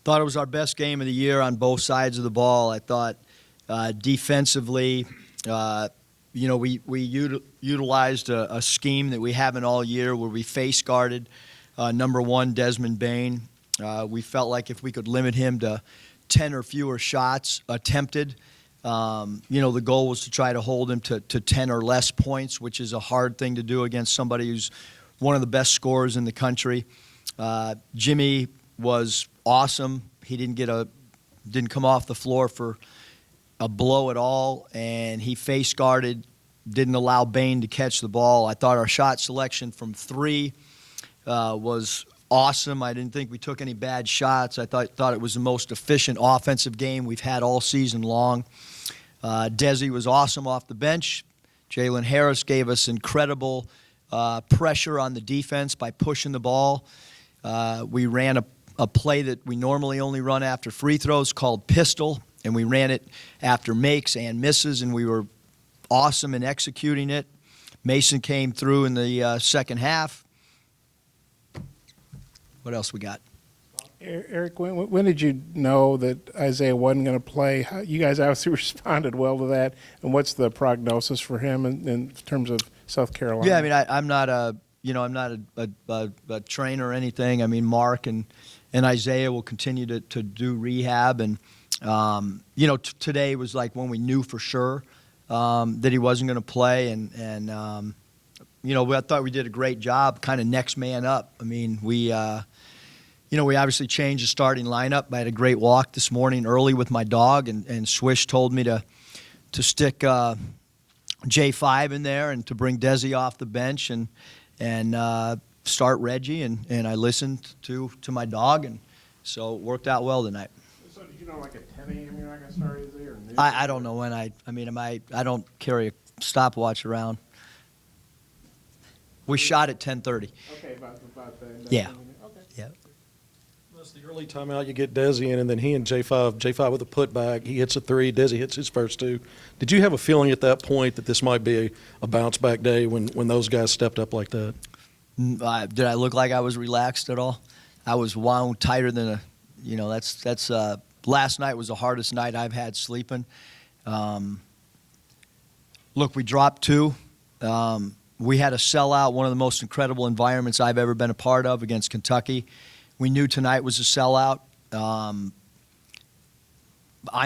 Thought it was our best game of the year on both sides of the ball. I thought defensively, we utilized a scheme that we haven't all year where we face guarded number one, Desmond Bain. We felt like if we could limit him to 10 or fewer shots attempted, the goal was to try to hold him to 10 or less points, which is a hard thing to do against somebody who's one of the best scorers in the country. Jimmy was awesome. He didn't come off the floor for a blow at all, and he face guarded, didn't allow Bain to catch the ball. I thought our shot selection from three was awesome. I didn't think we took any bad shots. I thought it was the most efficient offensive game we've had all season long. Desi was awesome off the bench. Jalen Harris gave us incredible pressure on the defense by pushing the ball. We ran a play that we normally only run after free throws called pistol, and we ran it after makes and misses, and we were awesome in executing it. Mason came through in the second half. What else we got? Eric, when did you know that Isaiah wasn't going to play? You guys obviously responded well to that, and what's the prognosis for him in terms of South Carolina? Yeah, I mean, I'm not a trainer or anything. I mean, Mark and Isaiah will continue to do rehab, and today was like when we knew for sure that he wasn't going to play, and I thought we did a great job, kind of next man up. I mean, we obviously changed the starting lineup. I had a great walk this morning early with my dog, and Swish told me to stick J5 in there and to bring Desi off the bench and start Reggie, and I listened to my dog, and so it worked out well tonight. So did you know like at 10 a.m. you're not going to start Isaiah? Or I don't know when I don't carry a stopwatch around. We shot at 10:30. Okay, about that. Yeah. Okay. Yeah. That's the early timeout. You get Desi in, and then he and J5 with a putback. He hits a three. Desi hits his first two. Did you have a feeling at that point that this might be a bounce-back day when those guys stepped up like that? Did I look like I was relaxed at all? I was wound tighter than that's last night was the hardest night I've had sleeping. Look, we dropped two. We had a sellout, one of the most incredible environments I've ever been a part of against Kentucky. We knew tonight was a sellout. I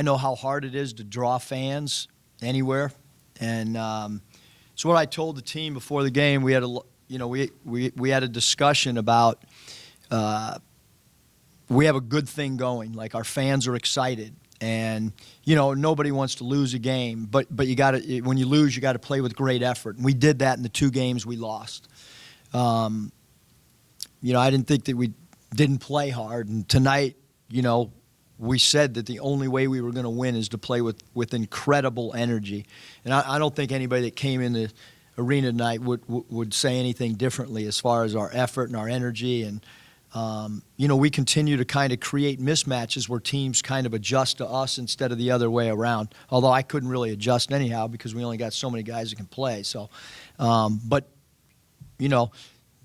know how hard it is to draw fans anywhere, and so what I told the team before the game, we had we had a discussion about we have a good thing going. Like, our fans are excited, and nobody wants to lose a game, but you got to, when you lose, you got to play with great effort. And we did that in the two games we lost. I didn't think that we didn't play hard, and tonight, we said that the only way we were going to win is to play with incredible energy. And I don't think anybody that came in the arena tonight would say anything differently as far as our effort and our energy. And we continue to kind of create mismatches where teams kind of adjust to us instead of the other way around. Although I couldn't really adjust anyhow because we only got so many guys that can play. So,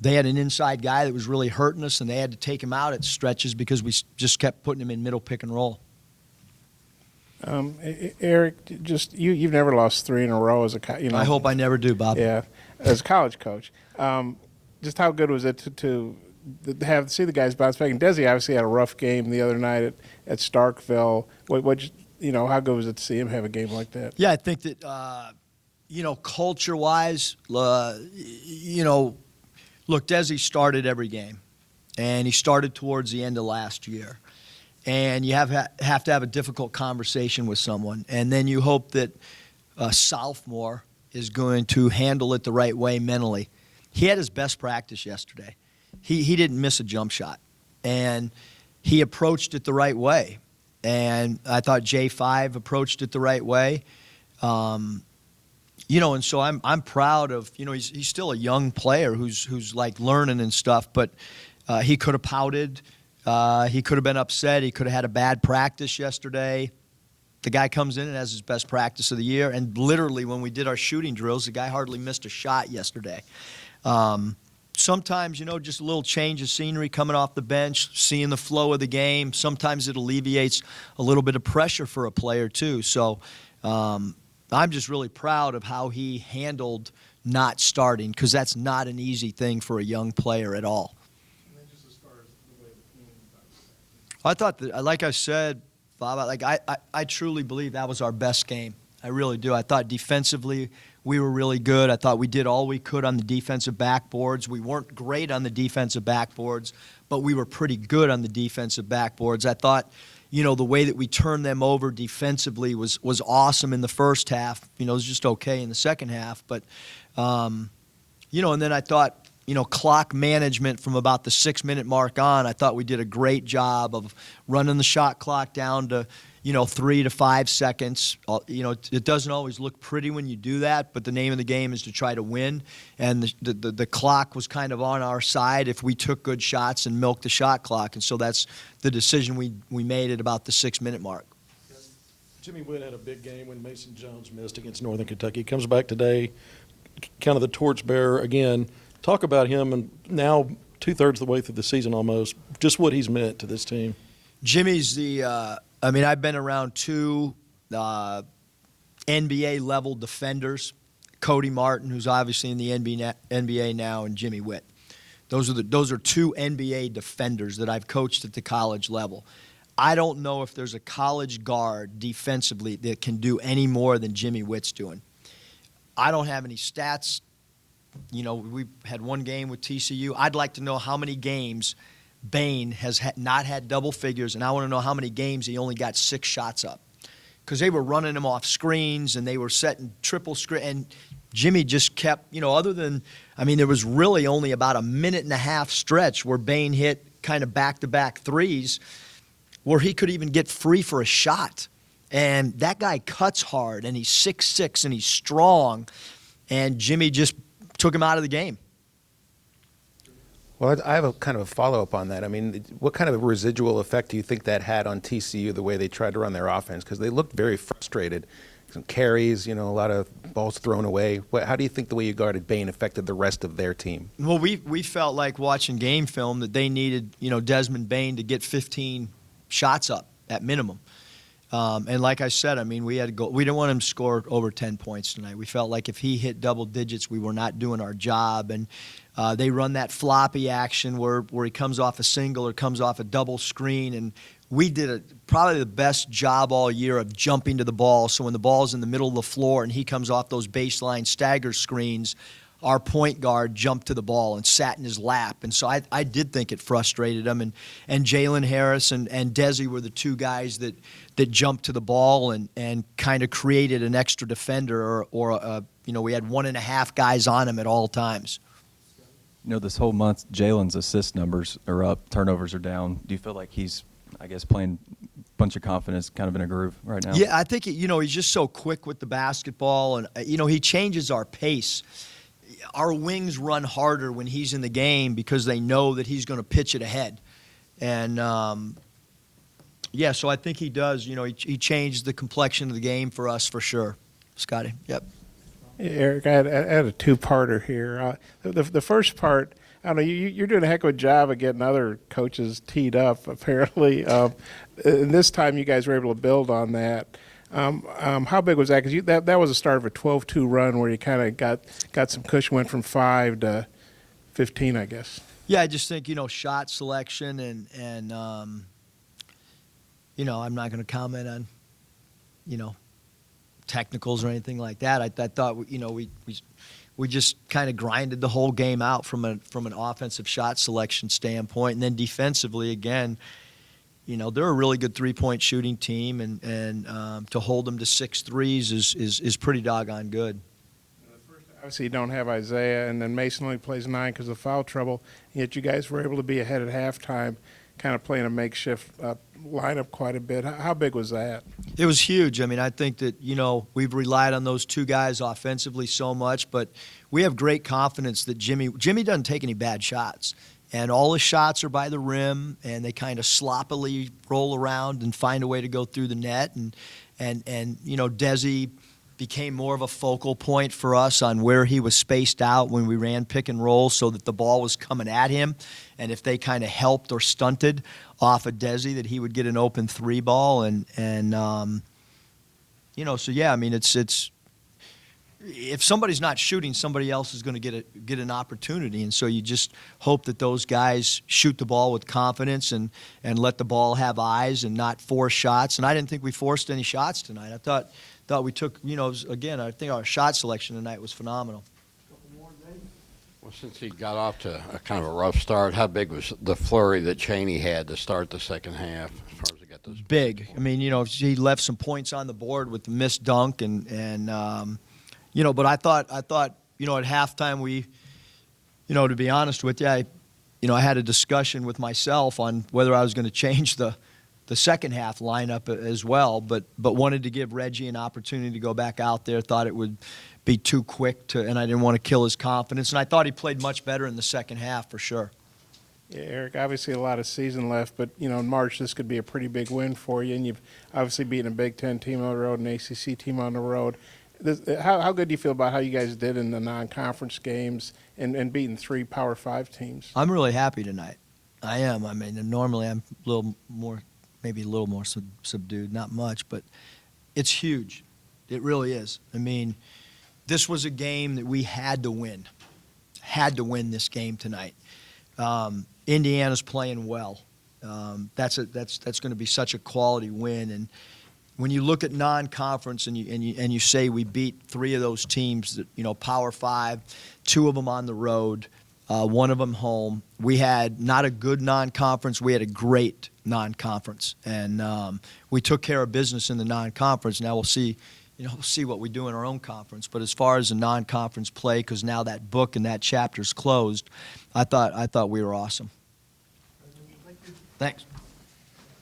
they had an inside guy that was really hurting us, and they had to take him out at stretches because we just kept putting him in middle pick and roll. Eric, just you've never lost three in a row as a I hope I never do, Bob. Yeah, as a college coach. Just how good was it to see the guys bounce back? And Desi obviously had a rough game the other night at Starkville. How good was it to see him have a game like that? Yeah, I think that culture-wise, look, Desi started every game, and he started towards the end of last year. And you have to have a difficult conversation with someone, and then you hope that a sophomore is going to handle it the right way mentally. He had his best practice yesterday. He didn't miss a jump shot, and he approached it the right way. And I thought J5 approached it the right way. And so I'm proud of, he's still a young player who's like learning and stuff, but he could have pouted. He could have been upset. He could have had a bad practice yesterday. The guy comes in and has his best practice of the year, and literally when we did our shooting drills, the guy hardly missed a shot yesterday. sometimes, just a little change of scenery coming off the bench, seeing the flow of the game. Sometimes it alleviates a little bit of pressure for a player too. So I'm just really proud of how he handled not starting, because that's not an easy thing for a young player at all. And then just as far as the way the team I thought that, like I said, Bob, I truly believe that was our best game. I really do. I thought defensively we were really good. I thought we did all we could on the defensive backboards. We weren't great on the defensive backboards, but we were pretty good on the defensive backboards. I thought, the way that we turned them over defensively was awesome in the first half. It was just okay in the second half. But, and then I thought, clock management from about the 6-minute mark on, I thought we did a great job of running the shot clock down to, 3 to 5 seconds. It doesn't always look pretty when you do that, but the name of the game is to try to win. And the clock was kind of on our side if we took good shots and milked the shot clock. And so that's the decision we made at about the 6-minute mark. Jimmy Whitt had a big game when Mason Jones missed against Northern Kentucky. He comes back today, kind of the torchbearer again. Talk about him, and now 2/3 of the way through the season almost, just what he's meant to this team. Jimmy's I've been around two NBA-level defenders, Cody Martin, who's obviously in the NBA now, and Jimmy Whitt. Those are two NBA defenders that I've coached at the college level. I don't know if there's a college guard defensively that can do any more than Jimmy Whitt's doing. I don't have any stats. We had one game with TCU. I'd like to know how many games Bain has not had double figures, and I want to know how many games he only got 6 shots up, because they were running him off screens and they were setting triple screen, and Jimmy just kept, there was really only about a minute and a half stretch where Bain hit kind of back-to-back threes where he could even get free for a shot. And that guy cuts hard, and he's 6'6", and he's strong, and Jimmy just took him out of the game. Well, I have a kind of a follow-up on that. I mean, what kind of a residual effect do you think that had on TCU, the way they tried to run their offense? Because they looked very frustrated. Some carries, a lot of balls thrown away. How do you think the way you guarded Bain affected the rest of their team? Well, we felt like watching game film that they needed, Desmond Bain to get 15 shots up at minimum. And like I said, we had to go. We didn't want him to score over 10 points tonight. We felt like if he hit double digits, we were not doing our job. And they run that floppy action where he comes off a single or comes off a double screen. And we did probably the best job all year of jumping to the ball. So when the ball's in the middle of the floor and he comes off those baseline stagger screens, our point guard jumped to the ball and sat in his lap. And so I did think it frustrated him. And Jalen Harris and Desi were the two guys that jumped to the ball and kind of created an extra defender, or we had 1.5 guys on him at all times. This whole month, Jalen's assist numbers are up, turnovers are down. Do you feel like he's, playing a bunch of confidence, kind of in a groove right now? Yeah, I think, he's just so quick with the basketball, and, he changes our pace. Our wings run harder when he's in the game because they know that he's going to pitch it ahead. And, so I think he does. He changed the complexion of the game for us for sure. Scotty, yep. Yeah, Eric, I had a two-parter here. The first part, I don't know, you're doing a heck of a job of getting other coaches teed up, apparently. And this time you guys were able to build on that. How big was that? Because that was the start of a 12-2 run where you kind of got some cushion, went from 5 to 15, I guess. Yeah, I just think, shot selection and I'm not going to comment on, technicals or anything like that. I thought, we just kind of grinded the whole game out from an offensive shot selection standpoint. And then defensively, again, they're a really good three-point shooting team, and to hold them to 6 threes is pretty doggone good. Obviously, you don't have Isaiah, and then Mason only plays 9 because of foul trouble. Yet you guys were able to be ahead at halftime, kind of playing a makeshift lineup quite a bit. How big was that? It was huge. I think that, we've relied on those two guys offensively so much, but we have great confidence that Jimmy doesn't take any bad shots. And all his shots are by the rim, and they kind of sloppily roll around and find a way to go through the net. And Desi became more of a focal point for us on where he was spaced out when we ran pick and roll so that the ball was coming at him. And if they kind of helped or stunted off of Desi, that he would get an open 3 ball. And so yeah, I mean, it's if somebody's not shooting, somebody else is going to get an opportunity. And so you just hope that those guys shoot the ball with confidence and let the ball have eyes and not force shots. And I didn't think we forced any shots tonight. I thought we took, again, I think our shot selection tonight was phenomenal. Well, since he got off to a kind of a rough start, how big was the flurry that Chaney had to start the second half as far as he got those? Big. I mean, he left some points on the board with the missed dunk and but I thought, at halftime we, to be honest with you, I had a discussion with myself on whether I was going to change the second half lineup as well, but wanted to give Reggie an opportunity to go back out there. Thought it would be too quick and I didn't want to kill his confidence. And I thought he played much better in the second half for sure. Yeah, Eric, obviously a lot of season left, but, in March this could be a pretty big win for you, and you've obviously beaten a Big Ten team on the road, an ACC team on the road. How good do you feel about how you guys did in the non-conference games and beating 3 Power 5 teams? I'm really happy tonight. I am. I mean, normally I'm maybe a little more subdued, not much, but it's huge. It really is. I mean, this was a game that we had to win. Had to win this game tonight. Indiana's playing well. That's going to be such a quality win. And when you look at non-conference and you say we beat 3 of those teams, that Power 5, 2 of them on the road, 1 of them home. We had not a good non-conference. We had a great non-conference, and we took care of business in the non-conference. Now we'll see what we do in our own conference. But as far as the non-conference play, because now that book and that chapter's closed, I thought we were awesome. Thanks.